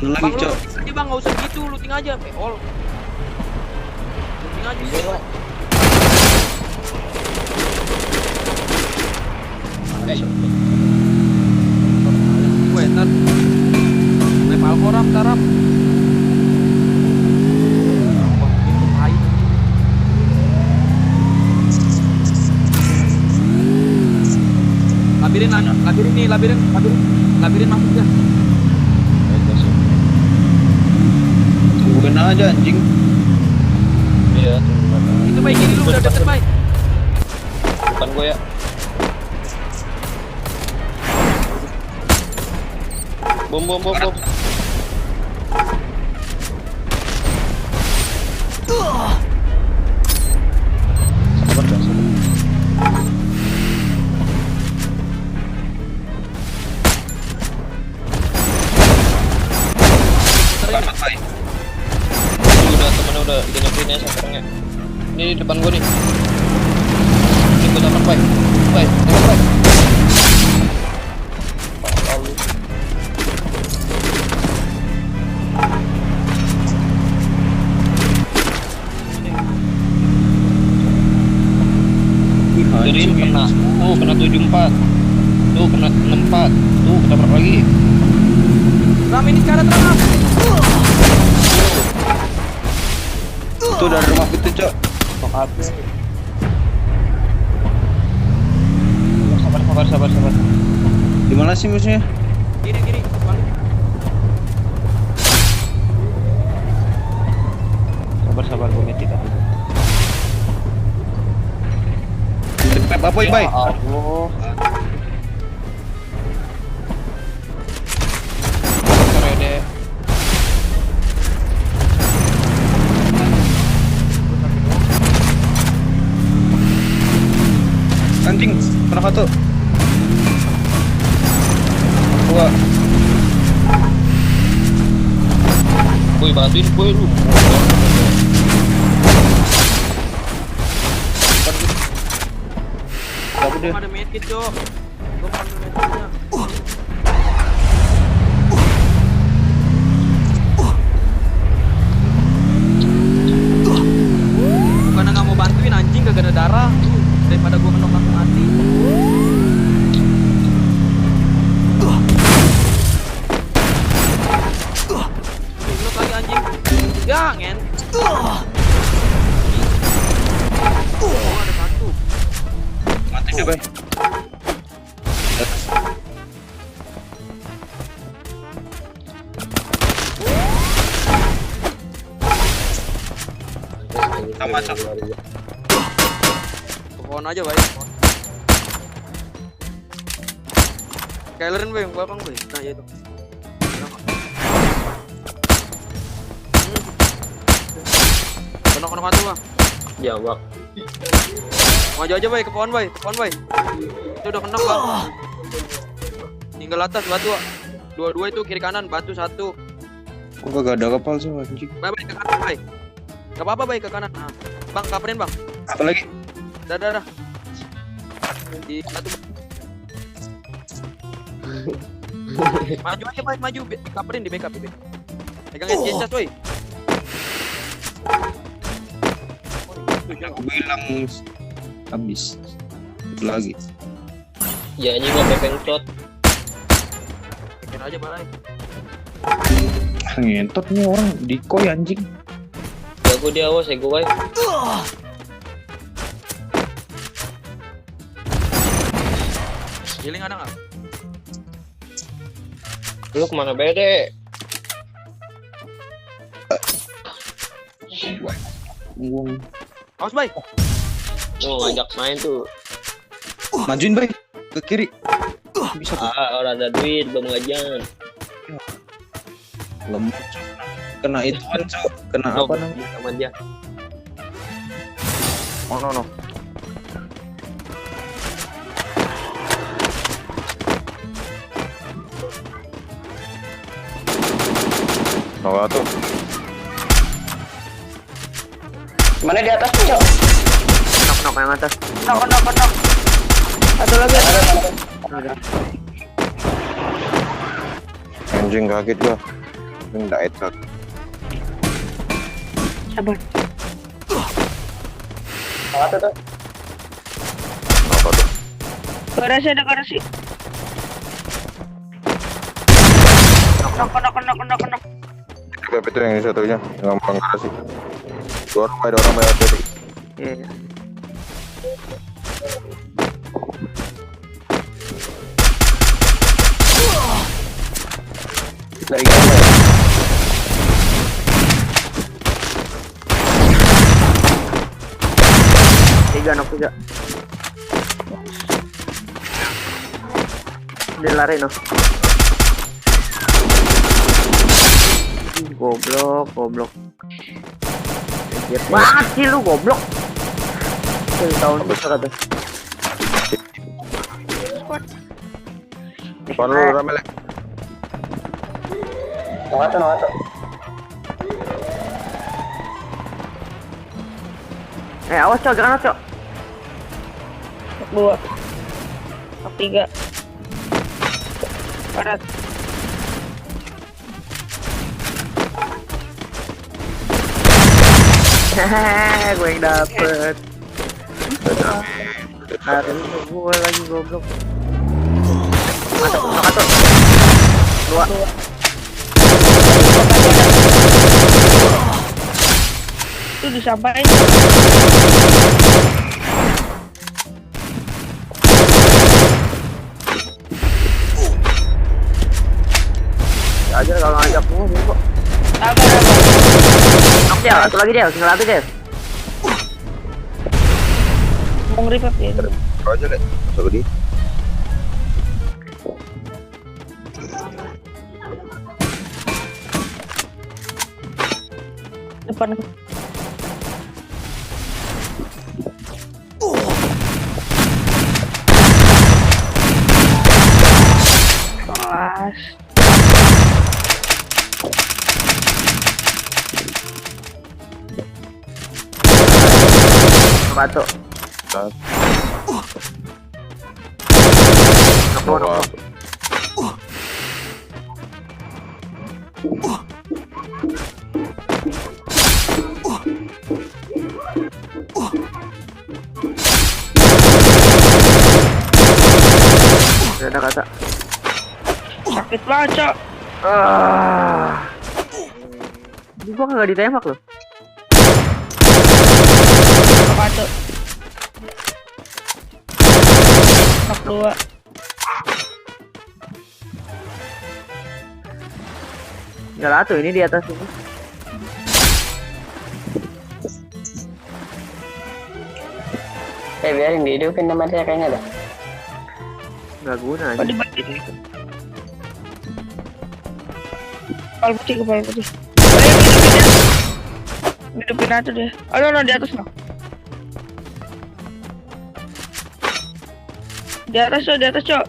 Lagi, Bang, lu Cok. looting aja bang, nggak usah gitu, looting aja. All. Looting aja. Gue ntar. Lem alkoram, taram. Labirin masuk ya. Tungguin aja anjing. Iya, Itu baik ini lu udah deket baik. depan gue ya. Bom. Sabar, sabar. Selamat, Bay. Udah temennya udah nyamperin ya sekarang ya. Ini di depan gue nih. Ini gue tamat Bay. Tembak Bay. Lalu. Jadi kena. Kena 74. Tuh kena 64. Tuh ketabrak lagi. Ram ini sekarang Ram. Itu dari rumah putih, Cok. Sabar. Di mana sih musuhnya? Kiri. Balik. Sabar gue mati tadi. Pep apa, Bay? Allah. Sorry deh. Anjing, kena satu. Dua. Boy bantuin boy lu. Siapa dia? Gua ada medkit, Cok. Gua mau ambil medkitnya. Bukannya nggak mau bantuin anjing, gak ada darah. Daripada gua menok langsung mati. Belok lagi anjing. Ya, ngen. Oh, ada satu. Mati dia, Bay. Sama, Cok. Pohon aja, baik. Kailerin, Bay, yang belakang, Bay. Nah, ya itu. Kenok satu, Bang. Ya, Bang. Maju aja, Bay, ke pohon, Bay. Itu udah kenok, Bang. Tinggal atas batu, Bang. Dua-dua itu kiri kanan, batu satu. Kok gak ada kapal sih, anjing? Bay, ke kanan, Bay. Gak apa-apa, Bay, ke kanan. Nah. Bang, kaperin, Bang. Apa lagi? Dah. Di satu. Maju aja, Bay, maju. Kaperin di backup, Pegang SC woy. Aku bilang habis. Satu lagi. Ya ini gua pepeng shot. Pegang aja, Bay. Ngentot nih orang decoy anjing. Jago dia awas ya gue. Healing ada nggak? Lu kemana bede? Buang. Awas, Bay. Mau ngajak main tuh. Majuin, Bay. Ke kiri. Bisa tuh. Orang ada duit belum ngajan. Lemot, Cok. Kena itu kan, Cok. Kena apa namanya? Sama dia. Oh, no. Nawa tuh. Mana di atas tuh, Cok? Knock yang atas. Knock. Satu lagi. Ada. Anjing kaget gua. Enggak headshot. Sabar. Apa tuh? Apa tuh? Garasi ada garasi. Knock. Gap itu yang satunya, yang bangga sih. Dua orang bayar tadi. Iya. Dari gambar. Tiga knock tiga. Dia lari no. Goblok. Banget sih lu goblok. Tahun besar tuh. Kalau lu rame lagi. Nawato. Awas cok, jangan cok. Dua, tiga, parat. Hahaha, gue yang dapet. Hari gue lagi goblok. Masuk. Dua. Itu disampaikan. Ya aja kalau ngajak gua kok. Oke, satu lagi dia, tinggal satu deh. Mau nge-revive ya. Kau aja deh. Masuk di. Depan. Pas. Batu. Knock. Ada kata sakit banget cok. Ini gua nggak ditembak loh. Apa tuh? Knock dua. Nggak tuh ini di atas ini. Biarin dihidupin namanya kayaknya dah. Nggak guna aja. Kepala putih. Hidupin aja deh. No, di atas no. Di atas cok.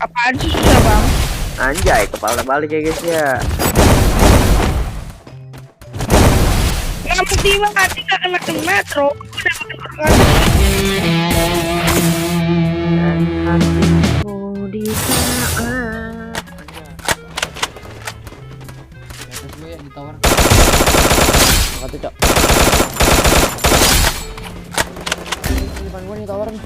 Apaan sih susah bang? Anjay, kepala balik ya guys ya. Nggak mesti banget, nggak kena metro. Udah dan hatiku di saat Atas lu ya di tower. Satu cok. Depan gua nih tower nih.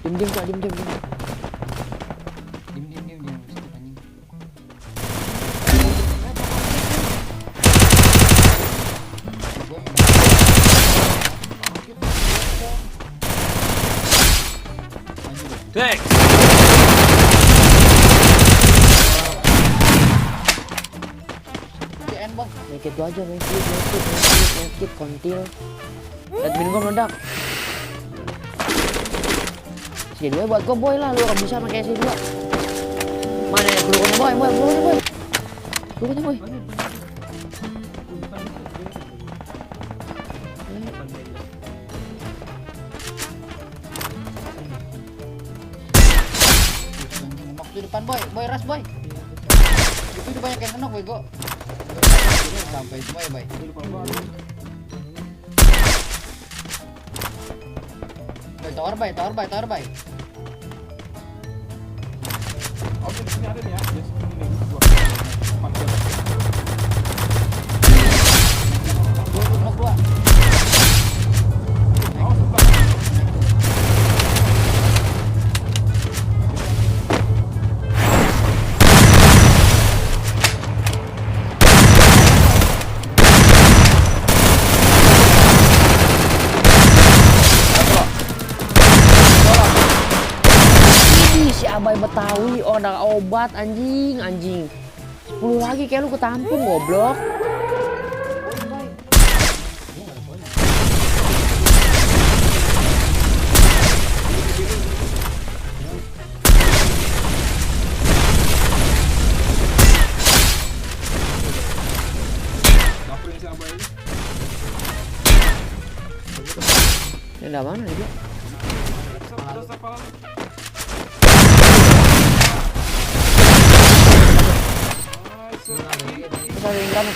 Diam cok, diam. Dek. Make it aja, make it kontil. Admin gua meledak. C2 buat gua boy lah, lu kan bisa pakai C2. Mana ya pelurunya boy. Pelurunya boy. Di depan boy, ras boy. itu banyak yang kena bego. Sampai semua ya, Bay. Bay, tower bay. Oke, di sini ada nih ya. Yes, ini nih. Gua. Oh, sebelah. Ih, si Abai Betawi ada obat anjing. 10 lagi kayak lu ketampung goblok. Dapur yang si Abai ini. Ini ada mana dia? Ada siapa? Terus ada yang kamu.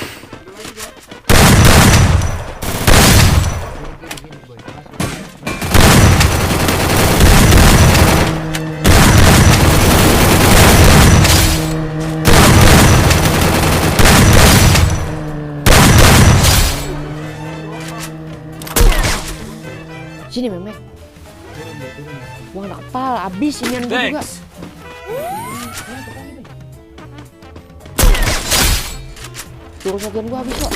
Sini memek. Gua nggak kepal, abis ini gua juga. Suruh sakian gua habis kok.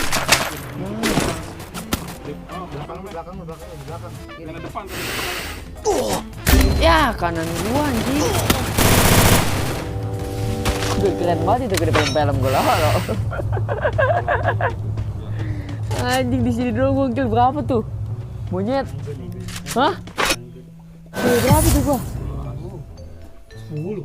Belakang. Yang depan tadi. Ya kanan gua anjing. Udah keren banget itu gede film gua lah. Anjing di sini dulu gua kill berapa tuh? Monyet. Hah? Kill berapa tuh gua? 10.